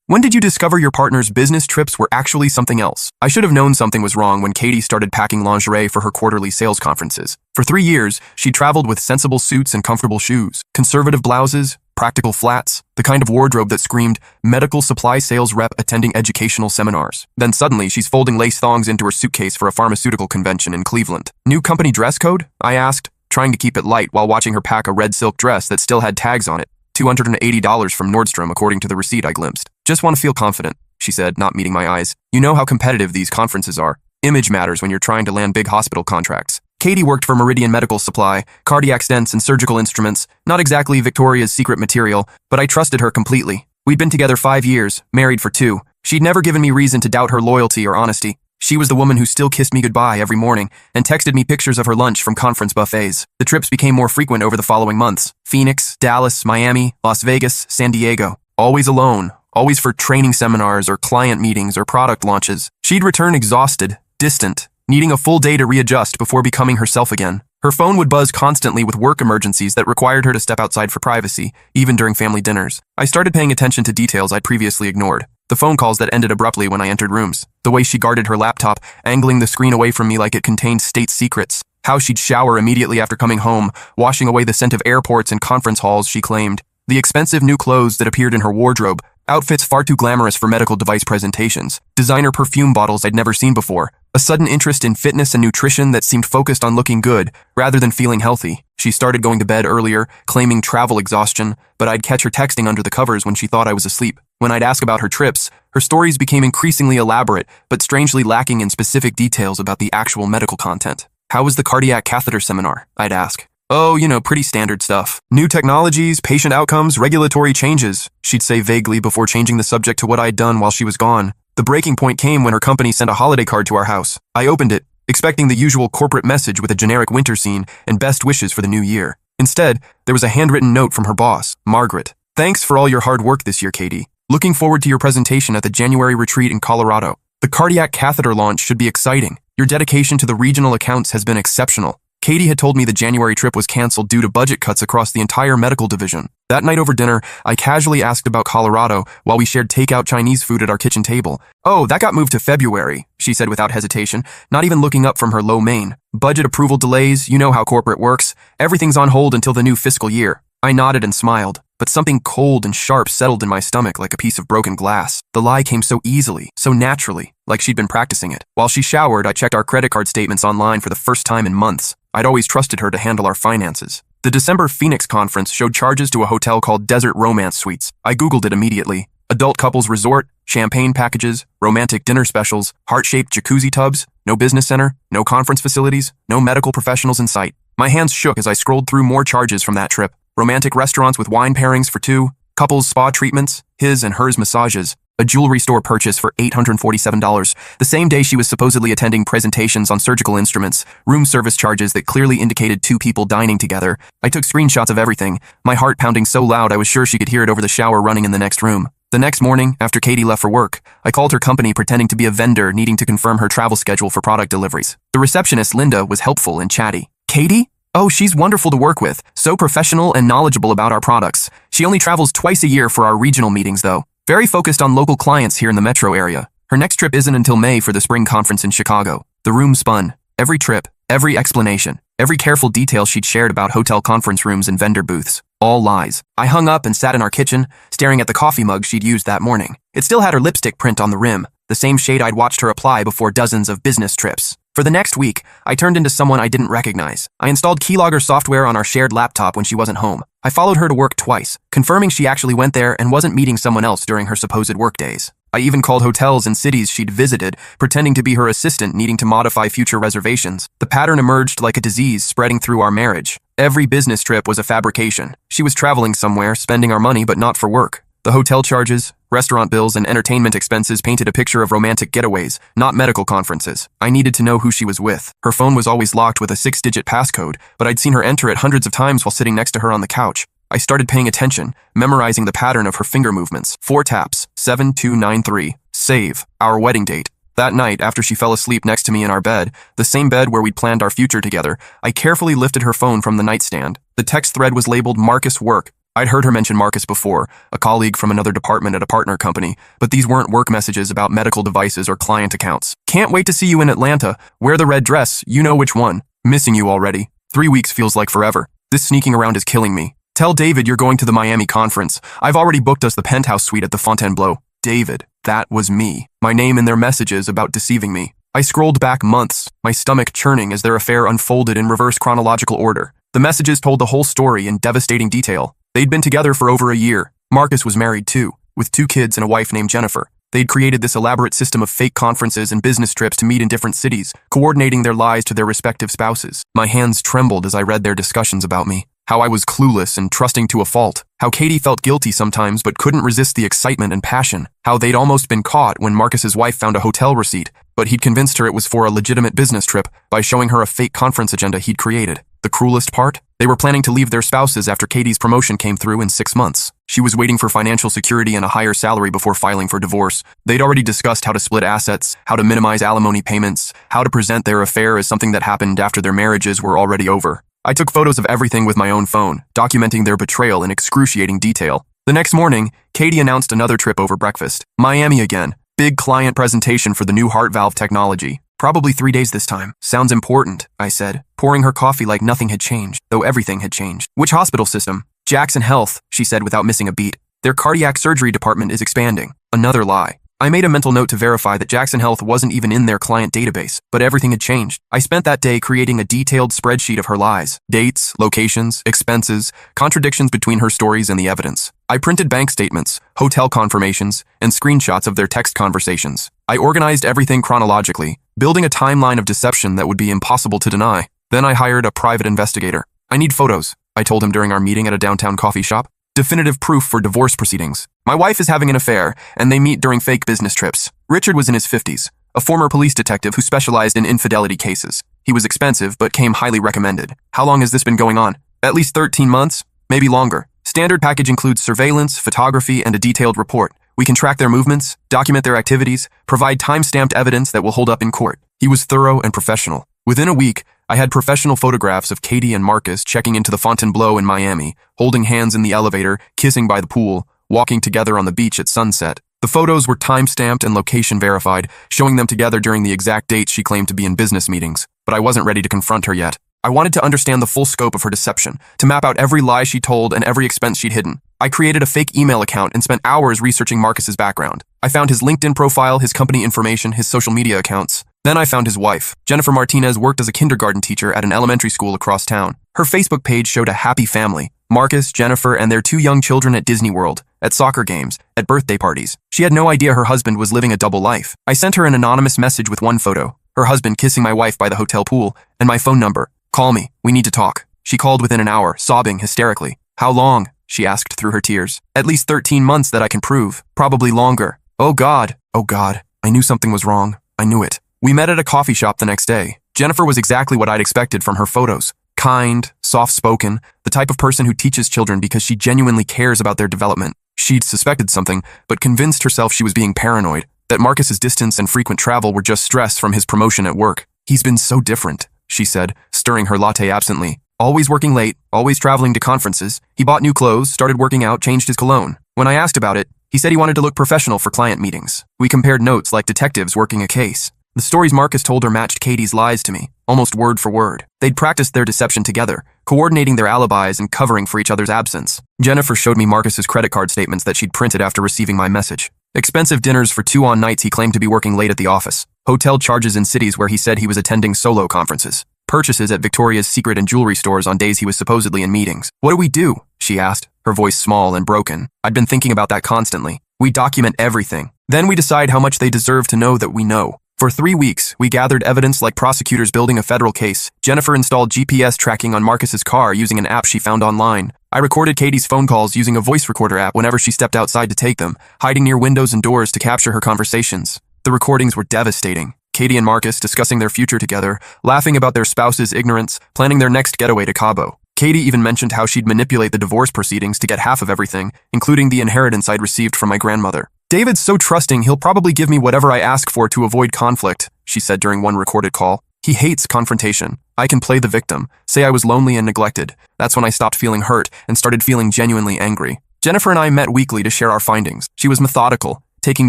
When did you discover your partner's business trips were actually something else? I should have known something was wrong when Katie started packing lingerie for her quarterly sales conferences. For 3 years, she traveled with sensible suits and comfortable shoes, conservative blouses, practical flats, the kind of wardrobe that screamed medical supply sales rep attending educational seminars. Then suddenly, she's folding lace thongs into her suitcase for a pharmaceutical convention in Cleveland. New company dress code? I asked, trying to keep it light while watching her pack a red silk dress that still had tags on it. $280 from Nordstrom, according to the receipt I glimpsed. Just want to feel confident, she said, not meeting my eyes. You know how competitive these conferences are. Image matters when you're trying to land big hospital contracts. Katie worked for Meridian Medical Supply, cardiac stents and surgical instruments, not exactly Victoria's Secret material, but I trusted her completely. We'd been together 5 years, married for 2. She'd never given me reason to doubt her loyalty or honesty. She was the woman who still kissed me goodbye every morning and texted me pictures of her lunch from conference buffets. The trips became more frequent over the following months. Phoenix, Dallas, Miami, Las Vegas, San Diego. Always alone, always for training seminars or client meetings or product launches. She'd return exhausted, distant, needing a full day to readjust before becoming herself again. Her phone would buzz constantly with work emergencies that required her to step outside for privacy, even during family dinners. I started paying attention to details I'd previously ignored. The phone calls that ended abruptly when I entered rooms. The way she guarded her laptop, angling the screen away from me like it contained state secrets. How she'd shower immediately after coming home, washing away the scent of airports and conference halls, she claimed. The expensive new clothes that appeared in her wardrobe, outfits far too glamorous for medical device presentations, designer perfume bottles I'd never seen before, a sudden interest in fitness and nutrition that seemed focused on looking good rather than feeling healthy. She started going to bed earlier, claiming travel exhaustion, but I'd catch her texting under the covers when she thought I was asleep. When I'd ask about her trips, her stories became increasingly elaborate, but strangely lacking in specific details about the actual medical content. How was the cardiac catheter seminar? I'd ask. Oh, pretty standard stuff. New technologies, patient outcomes, regulatory changes, she'd say vaguely before changing the subject to what I'd done while she was gone. The breaking point came when her company sent a holiday card to our house. I opened it, expecting the usual corporate message with a generic winter scene and best wishes for the new year. Instead, there was a handwritten note from her boss, Margaret. Thanks for all your hard work this year, Katie. Looking forward to your presentation at the January retreat in Colorado. The cardiac catheter launch should be exciting. Your dedication to the regional accounts has been exceptional. Katie had told me the January trip was canceled due to budget cuts across the entire medical division. That night over dinner, I casually asked about Colorado while we shared takeout Chinese food at our kitchen table. Oh, that got moved to February, she said without hesitation, not even looking up from her low mane. Budget approval delays, you know how corporate works. Everything's on hold until the new fiscal year. I nodded and smiled, but something cold and sharp settled in my stomach like a piece of broken glass. The lie came so easily, so naturally, like she'd been practicing it. While she showered, I checked our credit card statements online for the first time in months. I'd always trusted her to handle our finances. The December Phoenix conference showed charges to a hotel called Desert Romance Suites. I Googled it immediately. Adult couples resort, champagne packages, romantic dinner specials, heart-shaped jacuzzi tubs, no business center, no conference facilities, no medical professionals in sight. My hands shook as I scrolled through more charges from that trip. Romantic restaurants with wine pairings for 2, couples spa treatments, his and hers massages, a jewelry store purchase for $847, the same day she was supposedly attending presentations on surgical instruments, room service charges that clearly indicated 2 people dining together. I took screenshots of everything, my heart pounding so loud I was sure she could hear it over the shower running in the next room. The next morning, after Katie left for work, I called her company pretending to be a vendor needing to confirm her travel schedule for product deliveries. The receptionist, Linda, was helpful and chatty. Katie? Oh, she's wonderful to work with, so professional and knowledgeable about our products. She only travels twice a year for our regional meetings, though. Very focused on local clients here in the metro area. Her next trip isn't until May for the spring conference in Chicago. The room spun. Every trip, every explanation, every careful detail she'd shared about hotel conference rooms and vendor booths. All lies. I hung up and sat in our kitchen, staring at the coffee mug she'd used that morning. It still had her lipstick print on the rim, the same shade I'd watched her apply before dozens of business trips. For the next week, I turned into someone I didn't recognize. I installed keylogger software on our shared laptop when she wasn't home. I followed her to work twice, confirming she actually went there and wasn't meeting someone else during her supposed work days. I even called hotels in cities she'd visited, pretending to be her assistant needing to modify future reservations. The pattern emerged like a disease spreading through our marriage. Every business trip was a fabrication. She was traveling somewhere, spending our money, but not for work. The hotel charges, restaurant bills, and entertainment expenses painted a picture of romantic getaways, not medical conferences. I needed to know who she was with. Her phone was always locked with a 6-digit passcode, but I'd seen her enter it hundreds of times while sitting next to her on the couch. I started paying attention, memorizing the pattern of her finger movements. 4 taps, 7293, save, our wedding date. That night, after she fell asleep next to me in our bed, the same bed where we'd planned our future together, I carefully lifted her phone from the nightstand. The text thread was labeled Marcus Work. I'd heard her mention Marcus before, a colleague from another department at a partner company, but these weren't work messages about medical devices or client accounts. Can't wait to see you in Atlanta. Wear the red dress, you know which one. Missing you already. 3 weeks feels like forever. This sneaking around is killing me. Tell David you're going to the Miami conference. I've already booked us the penthouse suite at the Fontainebleau. David, that was me. My name in their messages about deceiving me. I scrolled back months, my stomach churning as their affair unfolded in reverse chronological order. The messages told the whole story in devastating detail. They'd been together for over a year. Marcus was married too, with 2 kids and a wife named Jennifer. They'd created this elaborate system of fake conferences and business trips to meet in different cities, coordinating their lies to their respective spouses. My hands trembled as I read their discussions about me. How I was clueless and trusting to a fault. How Katie felt guilty sometimes but couldn't resist the excitement and passion. How they'd almost been caught when Marcus's wife found a hotel receipt, but he'd convinced her it was for a legitimate business trip by showing her a fake conference agenda he'd created. The cruelest part? They were planning to leave their spouses after Katie's promotion came through in 6 months. She was waiting for financial security and a higher salary before filing for divorce. They'd already discussed how to split assets, how to minimize alimony payments, how to present their affair as something that happened after their marriages were already over. I took photos of everything with my own phone, documenting their betrayal in excruciating detail. The next morning, Katie announced another trip over breakfast. Miami again. Big client presentation for the new heart valve technology. Probably 3 days this time. Sounds important, I said, pouring her coffee like nothing had changed, though everything had changed. Which hospital system? Jackson Health, she said without missing a beat. Their cardiac surgery department is expanding. Another lie. I made a mental note to verify that Jackson Health wasn't even in their client database, but everything had changed. I spent that day creating a detailed spreadsheet of her lies, dates, locations, expenses, contradictions between her stories and the evidence. I printed bank statements, hotel confirmations, and screenshots of their text conversations. I organized everything chronologically, building a timeline of deception that would be impossible to deny. Then I hired a private investigator. I need photos, I told him during our meeting at a downtown coffee shop. Definitive proof for divorce proceedings. My wife is having an affair, and they meet during fake business trips. Richard was in his 50s, a former police detective who specialized in infidelity cases. He was expensive, but came highly recommended. How long has this been going on? At least 13 months, maybe longer. Standard package includes surveillance, photography, and a detailed report. We can track their movements, document their activities, provide time-stamped evidence that will hold up in court. He was thorough and professional. Within a week, I had professional photographs of Katie and Marcus checking into the Fontainebleau in Miami, holding hands in the elevator, kissing by the pool, walking together on the beach at sunset. The photos were time-stamped and location verified, showing them together during the exact dates she claimed to be in business meetings. But I wasn't ready to confront her yet. I wanted to understand the full scope of her deception, to map out every lie she told and every expense she'd hidden. I created a fake email account and spent hours researching Marcus's background. I found his LinkedIn profile, his company information, his social media accounts. Then I found his wife. Jennifer Martinez worked as a kindergarten teacher at an elementary school across town. Her Facebook page showed a happy family. Marcus, Jennifer, and their 2 young children at Disney World, at soccer games, at birthday parties. She had no idea her husband was living a double life. I sent her an anonymous message with one photo, her husband kissing my wife by the hotel pool, and my phone number. Call me, we need to talk. She called within an hour, sobbing hysterically. How long? She asked through her tears. At least 13 months that I can prove. Probably longer. Oh God. I knew something was wrong. I knew it. We met at a coffee shop the next day. Jennifer was exactly what I'd expected from her photos. Kind, soft-spoken, the type of person who teaches children because she genuinely cares about their development. She'd suspected something, but convinced herself she was being paranoid, that Marcus's distance and frequent travel were just stress from his promotion at work. He's been so different, she said, stirring her latte absently. Always working late, always traveling to conferences. He bought new clothes, started working out, changed his cologne. When I asked about it, he said he wanted to look professional for client meetings. We compared notes like detectives working a case. The stories Marcus told her matched Katie's lies to me, almost word for word. They'd practiced their deception together, coordinating their alibis and covering for each other's absence. Jennifer showed me Marcus's credit card statements that she'd printed after receiving my message. Expensive dinners for 2 on nights he claimed to be working late at the office. Hotel charges in cities where he said he was attending solo conferences. Purchases at Victoria's Secret and jewelry stores on days he was supposedly in meetings. What do we do? She asked, her voice small and broken. I'd been thinking about that constantly. We document everything. Then we decide how much they deserve to know that we know. For 3 weeks, we gathered evidence like prosecutors building a federal case. Jennifer installed GPS tracking on Marcus's car using an app she found online. I recorded Katie's phone calls using a voice recorder app whenever she stepped outside to take them, hiding near windows and doors to capture her conversations. The recordings were devastating. Katie and Marcus discussing their future together, laughing about their spouse's ignorance, planning their next getaway to Cabo. Katie even mentioned how she'd manipulate the divorce proceedings to get half of everything, including the inheritance I'd received from my grandmother. David's so trusting he'll probably give me whatever I ask for to avoid conflict, she said during one recorded call. He hates confrontation. I can play the victim, say I was lonely and neglected. That's when I stopped feeling hurt and started feeling genuinely angry. Jennifer and I met weekly to share our findings. She was methodical, taking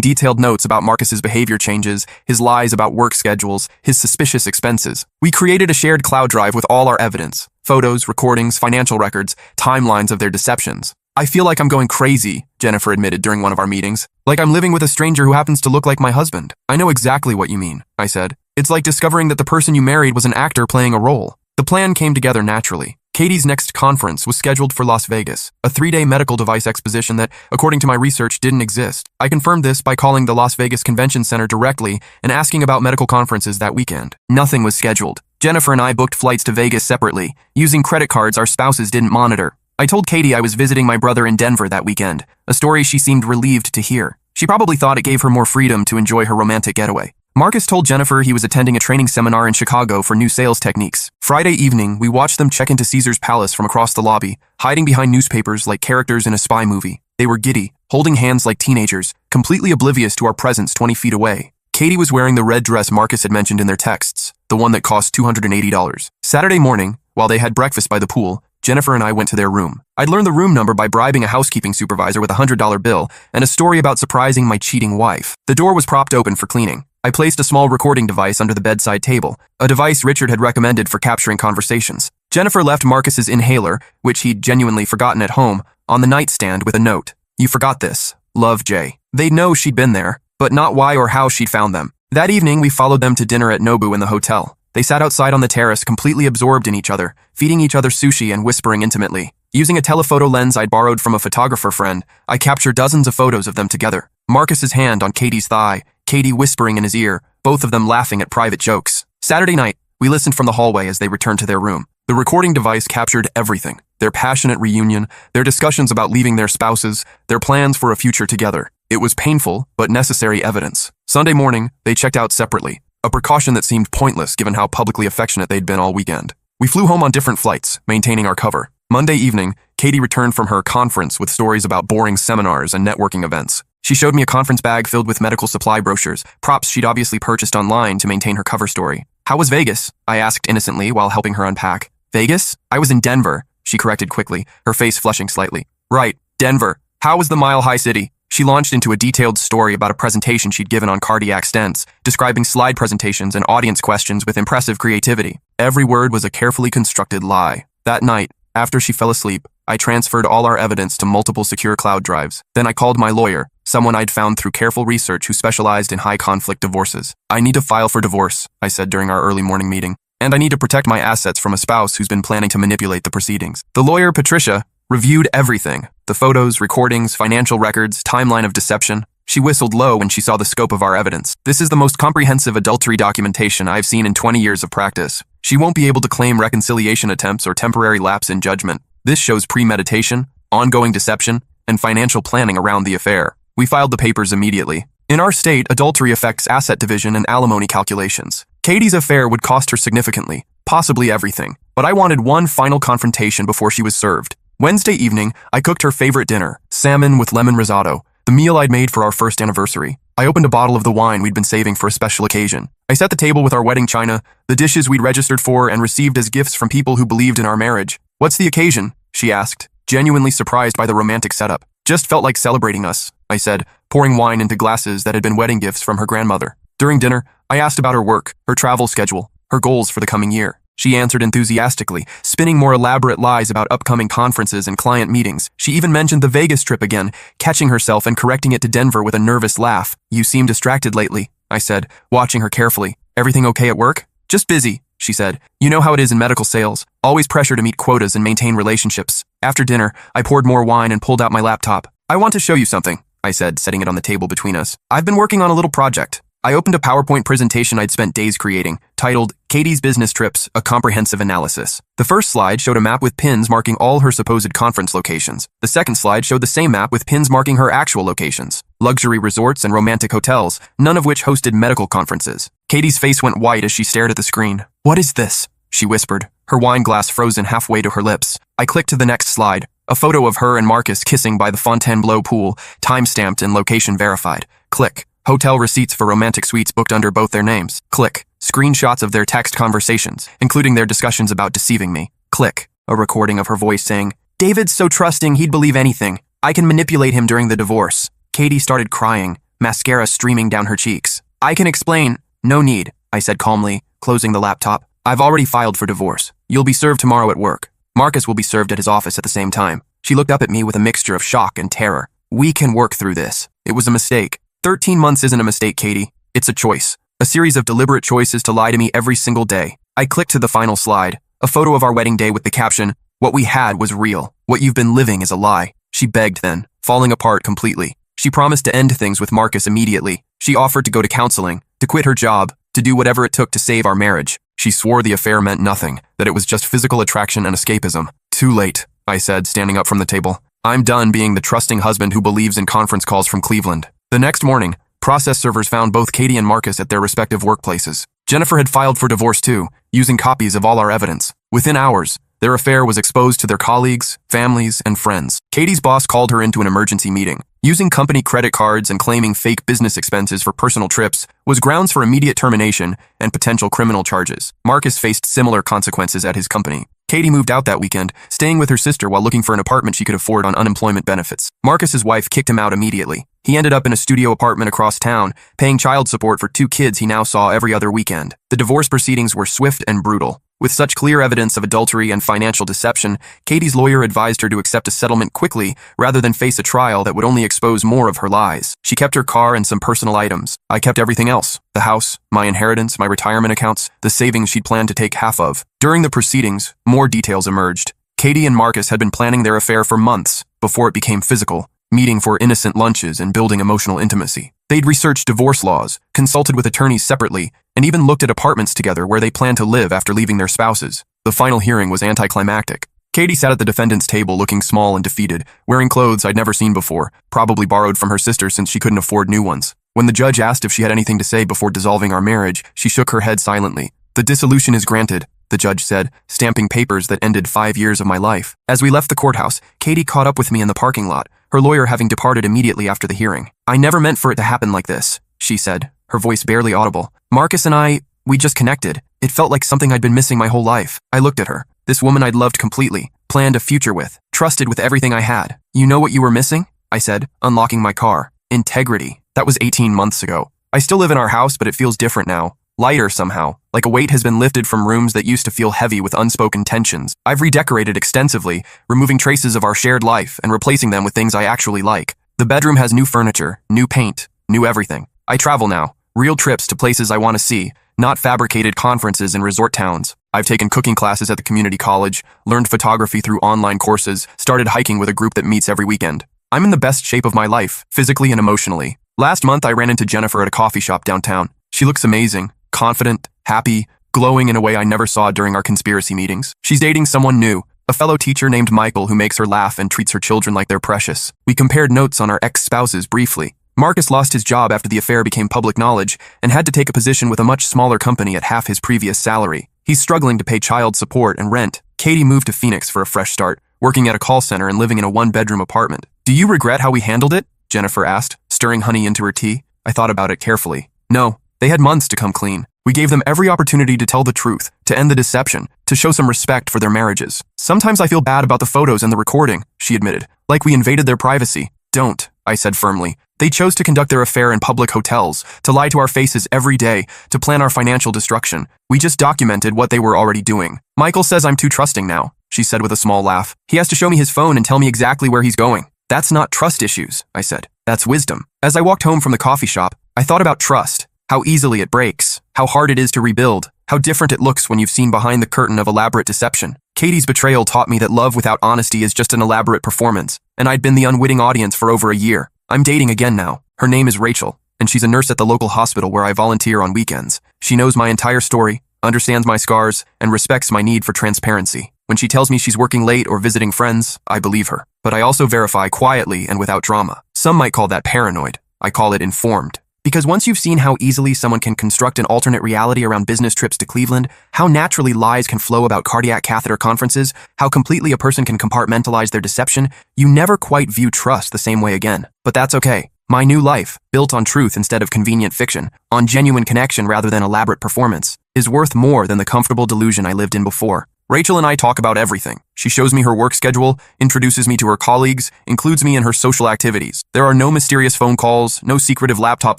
detailed notes about Marcus's behavior changes, his lies about work schedules, his suspicious expenses. We created a shared cloud drive with all our evidence, photos, recordings, financial records, timelines of their deceptions. I feel like I'm going crazy, Jennifer admitted during one of our meetings. Like I'm living with a stranger who happens to look like my husband. I know exactly what you mean, I said. It's like discovering that the person you married was an actor playing a role. The plan came together naturally. Katie's next conference was scheduled for Las Vegas, a 3-day medical device exposition that, according to my research, didn't exist. I confirmed this by calling the Las Vegas Convention Center directly and asking about medical conferences that weekend. Nothing was scheduled. Jennifer and I booked flights to Vegas separately, using credit cards our spouses didn't monitor. I told Katie I was visiting my brother in Denver that weekend, a story she seemed relieved to hear. She probably thought it gave her more freedom to enjoy her romantic getaway. Marcus told Jennifer he was attending a training seminar in Chicago for new sales techniques. Friday evening, we watched them check into Caesar's Palace from across the lobby, hiding behind newspapers like characters in a spy movie. They were giddy, holding hands like teenagers, completely oblivious to our presence 20 feet away. Katie was wearing the red dress Marcus had mentioned in their texts, the one that cost $280. Saturday morning, while they had breakfast by the pool, Jennifer and I went to their room. I'd learned the room number by bribing a housekeeping supervisor with a $100 bill and a story about surprising my cheating wife. The door was propped open for cleaning. I placed a small recording device under the bedside table, a device Richard had recommended for capturing conversations. Jennifer left Marcus's inhaler, which he'd genuinely forgotten at home, on the nightstand with a note. You forgot this. Love, Jay. They'd know she'd been there, but not why or how she'd found them. That evening, we followed them to dinner at Nobu in the hotel. They sat outside on the terrace, completely absorbed in each other, feeding each other sushi and whispering intimately. Using a telephoto lens I'd borrowed from a photographer friend, I captured dozens of photos of them together. Marcus's hand on Katie's thigh, Katie whispering in his ear, both of them laughing at private jokes. Saturday night, we listened from the hallway as they returned to their room. The recording device captured everything. Their passionate reunion, their discussions about leaving their spouses, their plans for a future together. It was painful, but necessary evidence. Sunday morning, they checked out separately. A precaution that seemed pointless given how publicly affectionate they'd been all weekend. We flew home on different flights, maintaining our cover. Monday evening, Katie returned from her conference with stories about boring seminars and networking events. She showed me a conference bag filled with medical supply brochures, props she'd obviously purchased online to maintain her cover story. How was Vegas? I asked innocently while helping her unpack. Vegas? I was in Denver, she corrected quickly, her face flushing slightly. Right, Denver. How was the Mile High City? She launched into a detailed story about a presentation she'd given on cardiac stents, describing slide presentations and audience questions with impressive creativity. Every word was a carefully constructed lie. That night, after she fell asleep, I transferred all our evidence to multiple secure cloud drives. Then I called my lawyer, someone I'd found through careful research who specialized in high-conflict divorces. I need to file for divorce, I said during our early morning meeting. And I need to protect my assets from a spouse who's been planning to manipulate the proceedings. The lawyer, Patricia, reviewed everything. The photos, recordings, financial records, timeline of deception. She whistled low when she saw the scope of our evidence. This is the most comprehensive adultery documentation I've seen in 20 years of practice. She won't be able to claim reconciliation attempts or temporary lapse in judgment. This shows premeditation, ongoing deception, and financial planning around the affair. We filed the papers immediately. In our state, adultery affects asset division and alimony calculations. Katie's affair would cost her significantly, possibly everything. But I wanted one final confrontation before she was served. Wednesday evening, I cooked her favorite dinner, salmon with lemon risotto, the meal I'd made for our first anniversary. I opened a bottle of the wine we'd been saving for a special occasion. I set the table with our wedding china, the dishes we'd registered for and received as gifts from people who believed in our marriage. What's the occasion? She asked, genuinely surprised by the romantic setup. Just felt like celebrating us, I said, pouring wine into glasses that had been wedding gifts from her grandmother. During dinner, I asked about her work, her travel schedule, her goals for the coming year. She answered enthusiastically, spinning more elaborate lies about upcoming conferences and client meetings. She even mentioned the Vegas trip again, catching herself and correcting it to Denver with a nervous laugh. You seem distracted lately, I said, watching her carefully. Everything okay at work? Just busy, she said. You know how it is in medical sales. Always pressure to meet quotas and maintain relationships. After dinner, I poured more wine and pulled out my laptop. I want to show you something, I said, setting it on the table between us. I've been working on a little project. I opened a PowerPoint presentation I'd spent days creating, titled Katie's Business Trips, A Comprehensive Analysis. The first slide showed a map with pins marking all her supposed conference locations. The second slide showed the same map with pins marking her actual locations. Luxury resorts and romantic hotels, none of which hosted medical conferences. Katie's face went white as she stared at the screen. What is this? She whispered, her wine glass frozen halfway to her lips. I clicked to the next slide, a photo of her and Marcus kissing by the Fontainebleau pool, time-stamped and location verified. Click. Hotel receipts for romantic suites booked under both their names. Click. Screenshots of their text conversations, including their discussions about deceiving me. Click. A recording of her voice saying, "David's so trusting, he'd believe anything. I can manipulate him during the divorce." Katie started crying, mascara streaming down her cheeks. "I can explain." "No need," I said calmly, closing the laptop. "I've already filed for divorce. You'll be served tomorrow at work. Marcus will be served at his office at the same time." She looked up at me with a mixture of shock and terror. "We can work through this. It was a mistake." 13 months isn't a mistake, Katie. It's a choice. A series of deliberate choices to lie to me every single day. I clicked to the final slide, a photo of our wedding day with the caption, "What we had was real. What you've been living is a lie." She begged then, falling apart completely. She promised to end things with Marcus immediately. She offered to go to counseling, to quit her job, to do whatever it took to save our marriage. She swore the affair meant nothing, that it was just physical attraction and escapism. "Too late," I said, standing up from the table. "I'm done being the trusting husband who believes in conference calls from Cleveland." The next morning, process servers found both Katie and Marcus at their respective workplaces. Jennifer had filed for divorce too, using copies of all our evidence. Within hours, their affair was exposed to their colleagues, families, and friends. Katie's boss called her into an emergency meeting. Using company credit cards and claiming fake business expenses for personal trips was grounds for immediate termination and potential criminal charges. Marcus faced similar consequences at his company. Katie moved out that weekend, staying with her sister while looking for an apartment she could afford on unemployment benefits. Marcus's wife kicked him out immediately. He ended up in a studio apartment across town, paying child support for 2 kids he now saw every other weekend. The divorce proceedings were swift and brutal. With such clear evidence of adultery and financial deception, Katie's lawyer advised her to accept a settlement quickly rather than face a trial that would only expose more of her lies. She kept her car and some personal items. I kept everything else: the house, my inheritance, my retirement accounts, the savings she'd planned to take half of. During the proceedings, more details emerged. Katie and Marcus had been planning their affair for months before it became physical, meeting for innocent lunches and building emotional intimacy. They'd researched divorce laws, consulted with attorneys separately, and even looked at apartments together where they planned to live after leaving their spouses. The final hearing was anticlimactic. Katie sat at the defendant's table looking small and defeated, wearing clothes I'd never seen before, probably borrowed from her sister since she couldn't afford new ones. When the judge asked if she had anything to say before dissolving our marriage, she shook her head silently. "The dissolution is granted," the judge said, stamping papers that ended 5 years of my life. As we left the courthouse, Katie caught up with me in the parking lot, her lawyer having departed immediately after the hearing. "I never meant for it to happen like this," she said, her voice barely audible. "Marcus and we just connected. It felt like something I'd been missing my whole life." I looked at her, this woman I'd loved completely, planned a future with, trusted with everything I had. "You know what you were missing?" I said, unlocking my car. "Integrity." That was 18 months ago. I still live in our house, but it feels different now. Lighter somehow, like a weight has been lifted from rooms that used to feel heavy with unspoken tensions. I've redecorated extensively, removing traces of our shared life and replacing them with things I actually like. The bedroom has new furniture, new paint, new everything. I travel now, real trips to places I want to see, not fabricated conferences in resort towns. I've taken cooking classes at the community college, learned photography through online courses, started hiking with a group that meets every weekend. I'm in the best shape of my life, physically and emotionally. Last month, I ran into Jennifer at a coffee shop downtown. She looks amazing. Confident, happy, glowing in a way I never saw during our conspiracy meetings. She's dating someone new, a fellow teacher named Michael who makes her laugh and treats her children like they're precious. We compared notes on our ex-spouses briefly. Marcus lost his job after the affair became public knowledge and had to take a position with a much smaller company at half his previous salary. He's struggling to pay child support and rent. Katie moved to Phoenix for a fresh start, working at a call center and living in a 1-bedroom apartment. "Do you regret how we handled it?" Jennifer asked, stirring honey into her tea. I thought about it carefully. No. They had months to come clean. We gave them every opportunity to tell the truth, to end the deception, to show some respect for their marriages. "Sometimes I feel bad about the photos and the recording," she admitted, "like we invaded their privacy." "Don't," I said firmly. "They chose to conduct their affair in public hotels, to lie to our faces every day, to plan our financial destruction. We just documented what they were already doing." "Michael says I'm too trusting now," she said with a small laugh. "He has to show me his phone and tell me exactly where he's going." "That's not trust issues," I said. "That's wisdom." As I walked home from the coffee shop, I thought about trust. How easily it breaks, how hard it is to rebuild, how different it looks when you've seen behind the curtain of elaborate deception. Katie's betrayal taught me that love without honesty is just an elaborate performance, and I'd been the unwitting audience for over a year. I'm dating again now. Her name is Rachel, and she's a nurse at the local hospital where I volunteer on weekends. She knows my entire story, understands my scars, and respects my need for transparency. When she tells me she's working late or visiting friends, I believe her. But I also verify quietly and without drama. Some might call that paranoid. I call it informed. Because once you've seen how easily someone can construct an alternate reality around business trips to Cleveland, how naturally lies can flow about cardiac catheter conferences, how completely a person can compartmentalize their deception, you never quite view trust the same way again. But that's okay. My new life, built on truth instead of convenient fiction, on genuine connection rather than elaborate performance, is worth more than the comfortable delusion I lived in before. Rachel and I talk about everything. She shows me her work schedule, introduces me to her colleagues, includes me in her social activities. There are no mysterious phone calls, no secretive laptop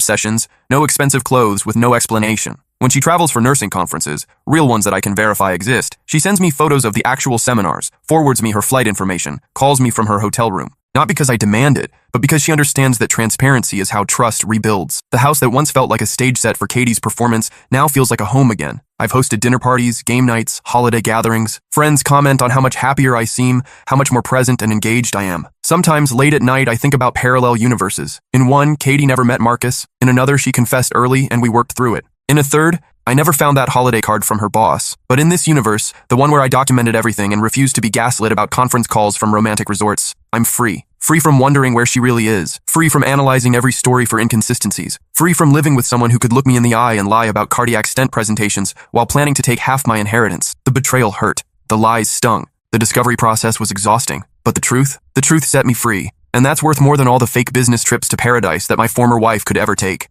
sessions, no expensive clothes with no explanation. When she travels for nursing conferences, real ones that I can verify exist, she sends me photos of the actual seminars, forwards me her flight information, calls me from her hotel room. Not because I demand it, but because she understands that transparency is how trust rebuilds. The house that once felt like a stage set for Katie's performance now feels like a home again. I've hosted dinner parties, game nights, holiday gatherings. Friends comment on how much happier I seem, how much more present and engaged I am. Sometimes late at night, I think about parallel universes. In one, Katie never met Marcus. In another, she confessed early and we worked through it. In a third, I never found that holiday card from her boss. But in this universe, the one where I documented everything and refused to be gaslit about conference calls from romantic resorts, I'm free. Free from wondering where she really is. Free from analyzing every story for inconsistencies. Free from living with someone who could look me in the eye and lie about cardiac stent presentations while planning to take half my inheritance. The betrayal hurt. The lies stung. The discovery process was exhausting. But the truth set me free. And that's worth more than all the fake business trips to paradise that my former wife could ever take.